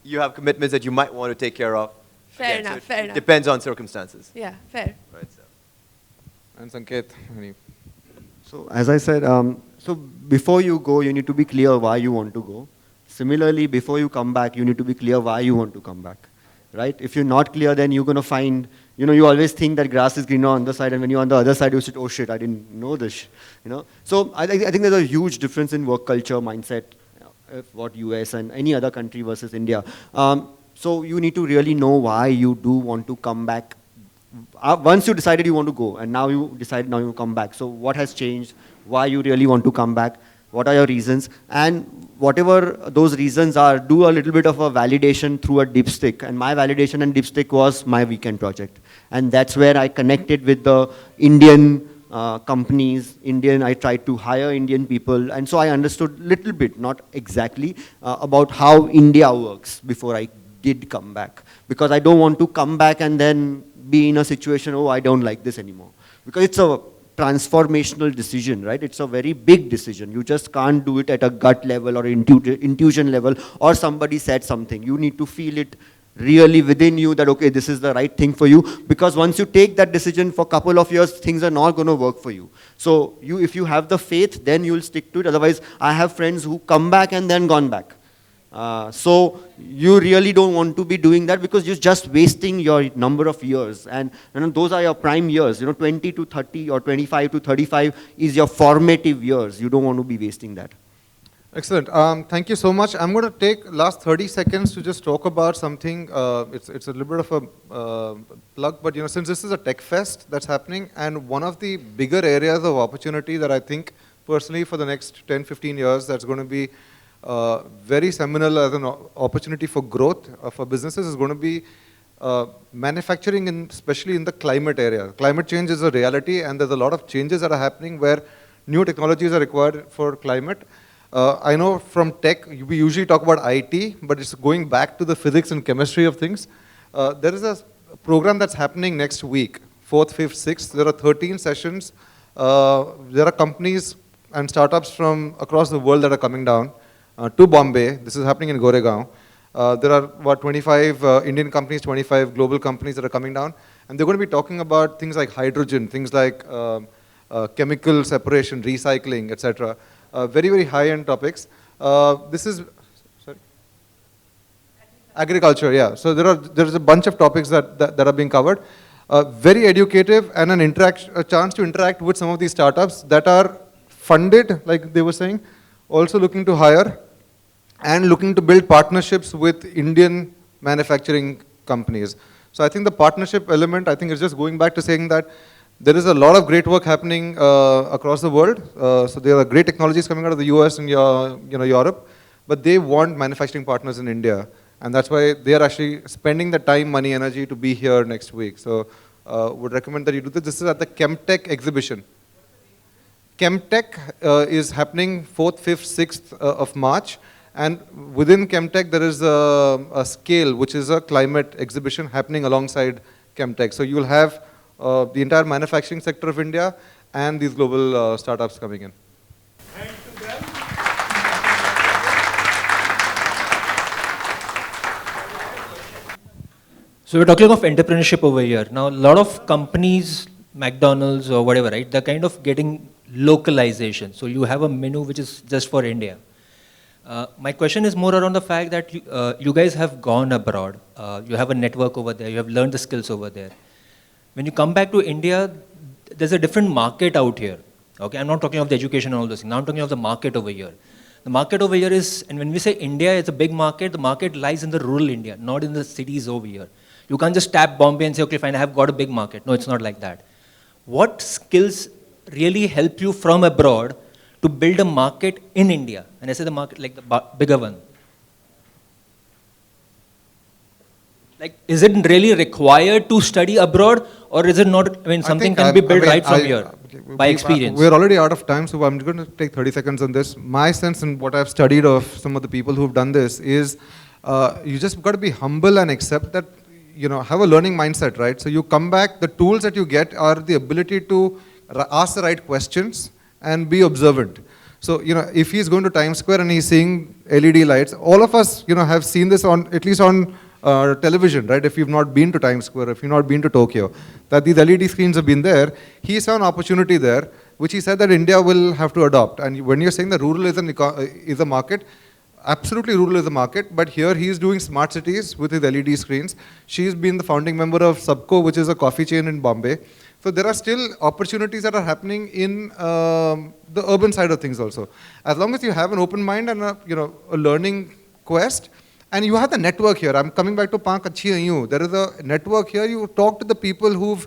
you have commitments that you might want to take care of. Fair enough, fair enough. Depends on circumstances. Yeah, fair. Right, so. And Sanket, So as I said, so before you go, you need to be clear why you want to go. Similarly, before you come back, you need to be clear why you want to come back, right? If you're not clear, then you're going to find, you always think that grass is greener on the side, and when you're on the other side, you say, oh shit, I didn't know this, So I think there's a huge difference in work culture, mindset, of what US and any other country versus India. So you need to really know why you do want to come back. Once you decided you want to go, and now you decide now you come back. So what has changed? Why you really want to come back? What are your reasons? And whatever those reasons are, do a little bit of a validation through a dipstick. And my validation and dipstick was my weekend project. And that's where I connected with the Indian companies, I tried to hire Indian people. And so I understood little bit, not exactly, about how India works before I did come back. Because I don't want to come back and then be in a situation, oh, I don't like this anymore. Because it's a transformational decision, right? It's a very big decision. You just can't do it at a gut level or intuition level, or somebody said something. You need to feel it really within you that, okay, this is the right thing for you, because once you take that decision for a couple of years, things are not going to work for you. So if you have the faith, then you'll stick to it. Otherwise, I have friends who come back and then gone back. So you really don't want to be doing that, because you're just wasting your number of years, and those are your prime years. 20 to 30 or 25 to 35 is your formative years. You don't want to be wasting that. Excellent. Thank you so much. I'm going to take last 30 seconds to just talk about something. It's a little bit of a plug, but since this is a tech fest that's happening, and one of the bigger areas of opportunity that I think personally for the next 10, 15 years that's going to be very seminal as an opportunity for growth for businesses is going to be manufacturing, especially in the climate area. Climate change is a reality, and there's a lot of changes that are happening where new technologies are required for climate. I know from tech, we usually talk about IT, but it's going back to the physics and chemistry of things. There is a program that's happening next week, 4th, 5th, 6th. There are 13 sessions. There are companies and startups from across the world that are coming down to Bombay. This is happening in Goregaon. There are about 25 Indian companies, 25 global companies that are coming down, and they're going to be talking about things like hydrogen, things like chemical separation, recycling, etc. Very, very high-end topics. This is agriculture, yeah. So there's a bunch of topics that are being covered. Very educative, and a chance to interact with some of these startups that are funded, like they were saying, also looking to hire, and looking to build partnerships with Indian manufacturing companies. So I think the partnership element, I think, is just going back to saying that there is a lot of great work happening across the world. So there are great technologies coming out of the US and Europe, but they want manufacturing partners in India. And that's why they are actually spending the time, money, energy to be here next week. So would recommend that you do this. This is at the Chemtech exhibition. Chemtech is happening 4th, 5th, 6th of March. And within Chemtech, there is a scale, which is a climate exhibition happening alongside Chemtech. So you will have the entire manufacturing sector of India and these global startups coming in. So we're talking of entrepreneurship over here. Now, a lot of companies, McDonald's or whatever, right, they're kind of getting localization. So you have a menu which is just for India. My question is more around the fact that you guys have gone abroad. You have a network over there. You have learned the skills over there. When you come back to India, there's a different market out here. Okay, I'm not talking of the education and all those things. Now I'm talking of the market over here. The market over here is, and when we say India is a big market, the market lies in the rural India, not in the cities over here. You can't just tap Bombay and say, okay, fine, I have got a big market. No, it's not like that. What skills really help you from abroad to build a market in India? And I say the market like the bigger one. Like, is it really required to study abroad, or is it not, I mean, something can be built right from here, by experience? We're already out of time, so I'm going to take 30 seconds on this. My sense and what I've studied of some of the people who've done this is you just got to be humble and accept that, have a learning mindset, right? So you come back, the tools that you get are the ability to ask the right questions and be observant. So, if he's going to Times Square and he's seeing LED lights, all of us, have seen this at least on television, right? If you've not been to Times Square, if you've not been to Tokyo, that these LED screens have been there. He saw an opportunity there, which he said that India will have to adopt. And when you're saying that rural is a market, absolutely rural is a market, but here he's doing smart cities with his LED screens. She's been the founding member of Sabco, which is a coffee chain in Bombay. So there are still opportunities that are happening in the urban side of things also. As long as you have an open mind and a learning quest, and you have the network here. I'm coming back to Pank Achhi Ayu. There is a network here. You talk to the people who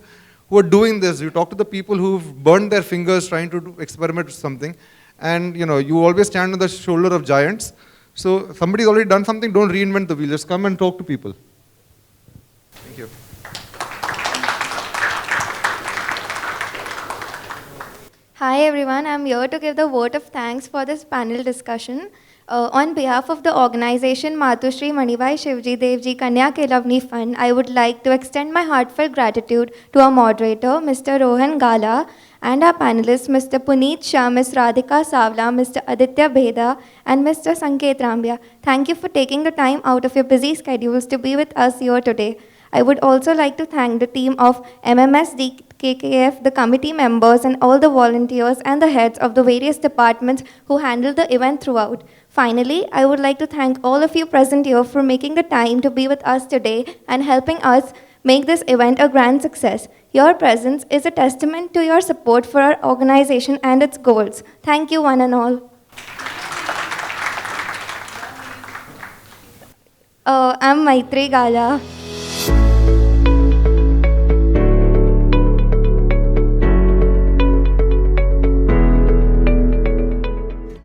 are doing this. You talk to the people who've burned their fingers trying to experiment with something. And you always stand on the shoulder of giants. So somebody's already done something, don't reinvent the wheel. Just come and talk to people. Thank you. Hi everyone, I'm here to give the vote of thanks for this panel discussion. On behalf of the organization Matushri Manibai Shivji Devji Kanya Kelavni Fund, I would like to extend my heartfelt gratitude to our moderator, Mr. Rohan Gala, and our panelists, Mr. Puneet Shah, Ms. Radhika Savla, Mr. Aditya Bheda, and Mr. Sanket Rambia. Thank you for taking the time out of your busy schedules to be with us here today. I would also like to thank the team of MMSD KKF, the committee members, and all the volunteers and the heads of the various departments who handled the event throughout. Finally, I would like to thank all of you present here for making the time to be with us today and helping us make this event a grand success. Your presence is a testament to your support for our organization and its goals. Thank you, one and all. I'm Maitri Gala.